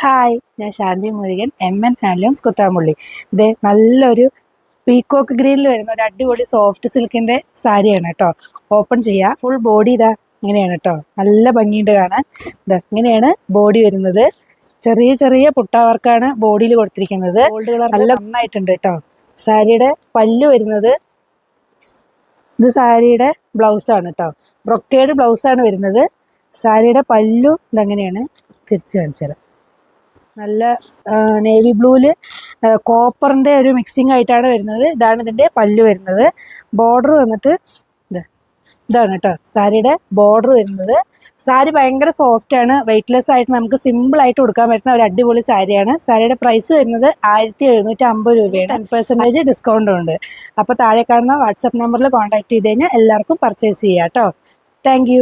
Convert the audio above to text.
Hi, ഞാൻ ശാന്തി Murugan, MN handlooms Kuthampully. ഇത് നല്ലൊരു പീക്കോക്ക് ഗ്രീനിൽ വരുന്ന ഒരു അടിപൊളി സോഫ്റ്റ് സിൽക്കിന്റെ സാരിയാണ് കേട്ടോ. ഓപ്പൺ ചെയ്യാം. ഫുൾ ബോഡി ഇതാ ഇങ്ങനെയാണ് കേട്ടോ. നല്ല ഭംഗിയുണ്ട് കാണാൻ. ഇതാ ഇങ്ങനെയാണ് ബോഡി വരുന്നത്. ചെറിയ ചെറിയ പുട്ടാവർക്കാണ് ബോഡിയിൽ കൊടുത്തിരിക്കുന്നത്. ഗോൾഡ് കളർ നല്ല നന്നായിട്ടുണ്ട് കേട്ടോ. സാരിയുടെ പല്ലു വരുന്നത്, ഇത് സാരിയുടെ ബ്ലൗസാണ് കേട്ടോ. ബ്രൊക്കേഡ് ബ്ലൗസാണ് വരുന്നത്. സാരിയുടെ പല്ലു ഇതെങ്ങനെയാണ് തിരിച്ചു കാണിച്ചത്. നല്ല നേവി ബ്ലൂവിൽ കോപ്പറിൻ്റെ ഒരു മിക്സിംഗ് ആയിട്ടാണ് വരുന്നത്. ഇതാണ് ഇതിൻ്റെ പല്ലു വരുന്നത്. ബോർഡർ വന്നിട്ട് ഇതാണ് കേട്ടോ സാരിയുടെ ബോർഡർ വരുന്നത്. സാരി ഭയങ്കര സോഫ്റ്റ് ആണ്, വെയ്റ്റ്ലെസ് ആയിട്ട് നമുക്ക് സിമ്പിൾ ആയിട്ട് കൊടുക്കാൻ പറ്റുന്ന ഒരു അടിപൊളി സാരിയാണ്. സാരിയുടെ പ്രൈസ് വരുന്നത് 1750 രൂപയാണ്. 10% ഡിസ്കൗണ്ടും ഉണ്ട്. അപ്പോൾ താഴെ കാണുന്ന വാട്സപ്പ് നമ്പറിൽ കോൺടാക്ട് ചെയ്ത് കഴിഞ്ഞാൽ എല്ലാവർക്കും പർച്ചേസ് ചെയ്യാം കേട്ടോ. താങ്ക്